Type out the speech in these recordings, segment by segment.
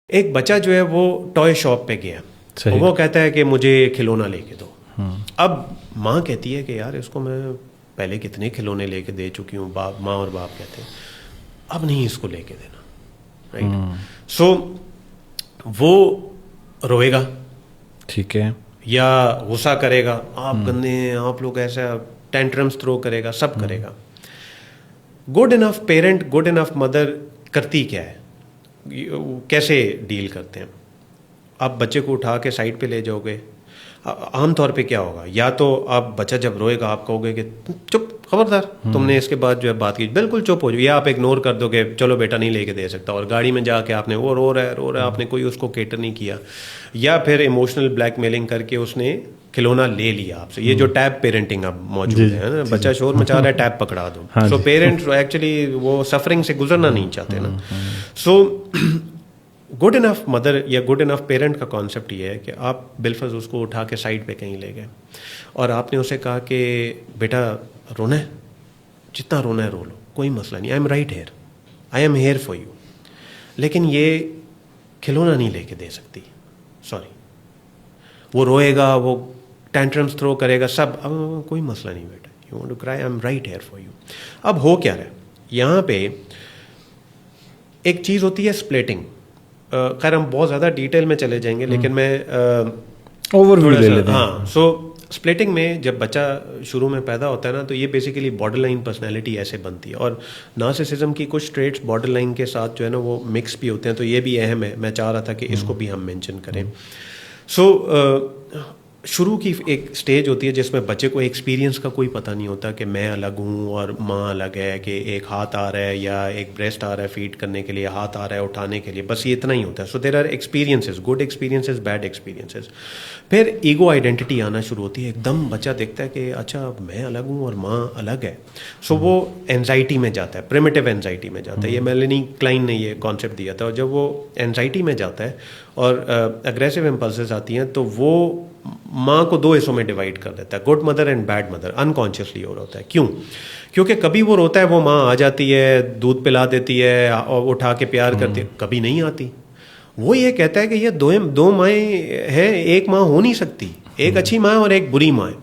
ایک بچہ جو ہے وہ ٹوائے شاپ پہ گیا, وہ کہتا ہے کہ مجھے کھلونا لے کے دو. اب ماں کہتی ہے کہ یار اس کو میں پہلے کتنے کھلونے لے کے دے چکی ہوں, ماں اور باپ کہتے ہیں اب نہیں اس کو لے کے دینا, رائٹ. سو وہ روئے گا, ٹھیک ہے, یا غصہ کرے گا, آپ گندے ہیں, آپ لوگ ایسا, ٹینٹرمس تھرو کرے گا, سب کرے گا. Good enough parent, good enough mother کرتی کیا ہے, کیسے ڈیل کرتے ہیں؟ آپ بچے کو اٹھا کے سائڈ پہ لے جاؤ گے, عام طور پہ کیا ہوگا, یا تو آپ بچہ جب روئے گا آپ کہو گے کہ چپ, خبردار, تم نے اس کے بعد جو ہے بات کی بالکل چپ ہو جاؤ, یا آپ اگنور کر دو کہ چلو بیٹا نہیں لے کے دے سکتا, اور گاڑی میں جا کے آپ نے وہ رو رہا ہے آپ نے کوئی اس کو کیٹر نہیں کیا, یا پھر ایموشنل بلیک میلنگ کر کے اس نے کھلونا لے لیا آپ سے. یہ جو ٹیب پیرنٹنگ اب موجود ہے نا, بچہ شور مچا رہا ہے ٹیب پکڑا دو. سو پیرنٹس ایکچولی وہ سفرنگ سے گزرنا نہیں چاہتے نا. سو گڈ انف مدر یا گڈ انف پیرنٹ کا کانسیپٹ یہ ہے کہ آپ بالفرض اس کو اٹھا کے سائڈ پہ کہیں لے گئے اور آپ نے اسے کہا کہ بیٹا رونا ہے, جتنا رونا ہے رو لو, کوئی مسئلہ نہیں, آئی am right hair, I am here for you, لیکن یہ کھلونا نہیں لے کے دے سکتی, سوری. وہ روئے گا, وہ ٹینٹرمس تھرو کرے گا, سب, کوئی مسئلہ نہیں بیٹا, you want to cry, I am right here for you. اب ہو کیا رہا ہے یہاں پہ, ایک چیز ہوتی ہے اسپلٹنگ. خیر ہم بہت زیادہ ڈیٹیل میں چلے جائیں گے, لیکن میں اوور ویو لے لیتے ہیں. ہاں, سو اسپلٹنگ میں جب بچہ شروع میں پیدا ہوتا ہے نا, تو یہ بیسیکلی بارڈر لائن پرسنالٹی ایسے بنتی ہے, اور نارسسزم کی کچھ ٹریٹس بارڈر لائن کے ساتھ جو ہے نا وہ مکس بھی ہوتے ہیں, تو یہ بھی اہم ہے. میں چاہ رہا تھا کہ اس کو بھی ہم مینشن کریں. سو شروع کی ایک سٹیج ہوتی ہے جس میں بچے کو ایکسپیرینس کا کوئی پتہ نہیں ہوتا کہ میں الگ ہوں اور ماں الگ ہے, کہ ایک ہاتھ آ رہا ہے یا ایک بریسٹ آ رہا ہے فیڈ کرنے کے لیے, ہاتھ آ رہا ہے اٹھانے کے لیے, بس یہ اتنا ہی ہوتا ہے. So there are experiences, good experiences, bad experiences. پھر ایگو آئیڈینٹی آنا شروع ہوتی ہے, ایک دم بچہ دیکھتا ہے کہ اچھا میں الگ ہوں اور ماں الگ ہے. سو وہ اینزائٹی میں جاتا ہے, پریمیٹیو اینزائٹی میں جاتا ہے. یہ میلنی کلائن نے یہ کانسیپٹ دیا تھا, اور جب وہ اینزائٹی میں جاتا ہے اور اگریسو امپلسز آتی ہیں تو وہ ماں کو دو حصوں میں ڈیوائڈ کر دیتا ہے, good mother and bad mother, unconsciously ہو رہا ہوتا ہے. کیوں؟ کیونکہ کبھی وہ روتا ہے, وہ ماں آ جاتی ہے, دودھ پلا دیتی ہے اور اٹھا کے پیار کرتی ہے, کبھی نہیں آتی. وہ یہ کہتا ہے کہ یہ دو مائیں ہیں, ایک ماں ہو نہیں سکتی, ایک اچھی ماں اور ایک بری ماں ہے.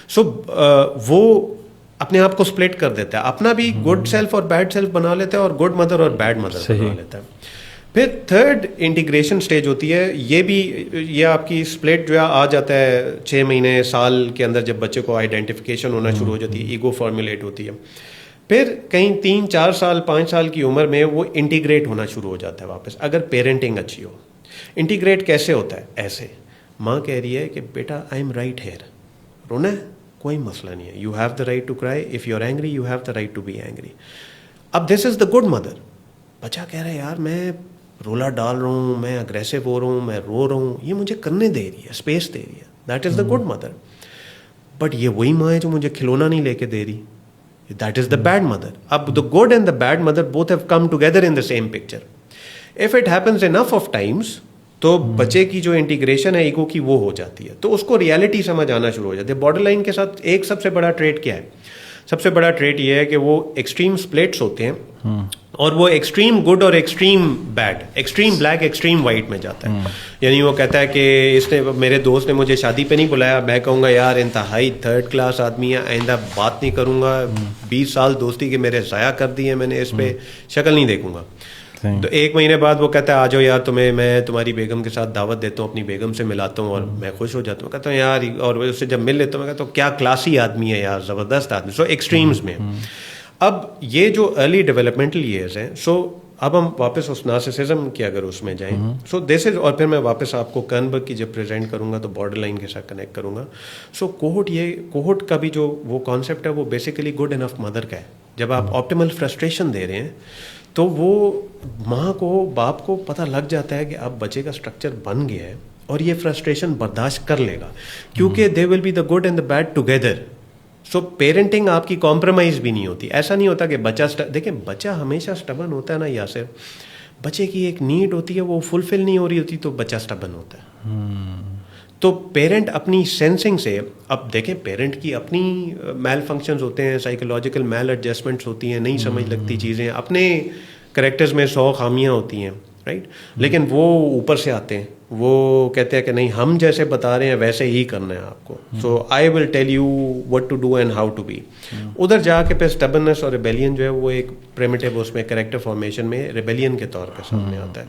سو وہ اپنے آپ کو سپلٹ کر دیتا ہے, اپنا بھی گڈ سیلف اور بیڈ سیلف بنا لیتا ہے, اور گڈ مدر اور بیڈ مدر بنا لیتا ہے. پھر تھرڈ انٹیگریشن سٹیج ہوتی ہے, یہ آپ کی سپلٹ جو ہے آ جاتا ہے 6 مہینے سال کے اندر, جب بچے کو آئیڈینٹیفیکیشن ہونا شروع ہو جاتی ہے, ایگو فارمولیٹ ہوتی ہے. پھر کہیں 3-4 سال 5 سال کی عمر میں وہ انٹیگریٹ ہونا شروع ہو جاتا ہے واپس, اگر پیرنٹنگ اچھی ہو. انٹیگریٹ کیسے ہوتا ہے؟ ایسے, ماں کہہ رہی ہے کہ بیٹا آئی ایم رائٹ ہیئر, رونا ہے کوئی مسئلہ نہیں ہے, you have the right to cry, if you are angry you have the right to be angry. اب this is the good mother. بچہ کہہ رہا ہے یار میں رولا ڈال رہا ہوں, میں اگریسو ہو رہا ہوں, میں رو رہا ہوں, یہ مجھے کرنے دے رہی ہے, اسپیس دے رہی ہے, that is the good mother. But یہ وہی ماں ہے جو مجھے کھلونا نہیں لے کے دے رہی, that is the bad mother. اب the good and the bad mother both have come together in the same picture. If it happens enough of times تو بچے کی جو انٹیگریشن ہے ایگو کی وہ ہو جاتی ہے, تو اس کو ریالٹی سمجھ آنا شروع ہو جاتی ہے. بارڈر لائن کے ساتھ ایک سب سے بڑا ٹریٹ کیا ہے؟ سب سے بڑا ٹریٹ یہ ہے کہ وہ ایکسٹریم سپلٹس ہوتے ہیں, اور وہ ایکسٹریم گڈ اور extreme bad, extreme black extreme white میں جاتا ہے. یعنی وہ کہتا ہے کہ اس نے, میرے دوست نے مجھے شادی پہ نہیں بلایا, میں کہوں گا یار انتہائی تھرڈ کلاس آدمی ہے, آئندہ بات نہیں کروں گا, 20 سال دوستی کے میرے ضائع کر دیے میں نے, اس پہ شکل نہیں دیکھوں گا. تو 1 مہینے بعد وہ کہتا ہے آ جاؤ یار تمہیں میں تمہاری بیگم کے ساتھ دعوت دیتا ہوں, اپنی بیگم سے ملاتا ہوں, اور میں خوش ہو جاتا ہوں, کہتا ہوں یار, اور اس سے جب مل لیتا ہوں میں کہتا ہوں کیا کلاسی آدمی ہے یار, زبردست آدمی. سو ایکسٹریمز میں. اب یہ جو ارلی ڈیولپمنٹل ایئرز ہیں, سو اب ہم واپس اس نارسسزم کی اگر اس میں جائیں, سو دس از, اور پھر میں واپس آپ کو کرنبرگ کی جب پریزنٹ کروں گا تو بارڈر لائن کے ساتھ کنیکٹ کروں گا. سو کوہورٹ کا بھی جو وہ کانسیپٹ ہے وہ بیسیکلی گڈ انف مدر کا ہے. جب آپ آپٹیمل فرسٹریشن دے رہے ہیں تو وہ ماں کو, باپ کو پتہ لگ جاتا ہے کہ اب بچے کا اسٹرکچر بن گیا ہے اور یہ فرسٹریشن برداشت کر لے گا, کیونکہ they will be the good and the bad together. So parenting آپ کی کمپرومائز بھی نہیں ہوتی. ایسا نہیں ہوتا کہ بچہ, دیکھیں بچہ ہمیشہ اسٹبن ہوتا ہے نا یاسر, بچے کی ایک نیڈ ہوتی ہے وہ فلفل نہیں ہو رہی ہوتی تو بچہ اسٹبن ہوتا ہے. تو پیرنٹ اپنی سینسنگ سے, اب دیکھیں پیرنٹ کی اپنی میل فنکشنز ہوتے ہیں, سائیکولوجیکل میل ایڈجسٹمنٹس ہوتی ہیں, نہیں سمجھ لگتی چیزیں, اپنے کریکٹرز میں 100 خامیاں ہوتی ہیں, رائٹ. لیکن وہ اوپر سے آتے ہیں, وہ کہتے ہیں کہ نہیں ہم جیسے بتا رہے ہیں ویسے ہی کرنا ہے آپ کو, so I will tell you what to do and how to be. ادھر جا کے پھر اسٹبرنس اور ریبیلین جو ہے وہ ایک پریمیٹیو اس میں کریکٹر فارمیشن میں ریبیلین کے طور پہ سامنے آتا ہے.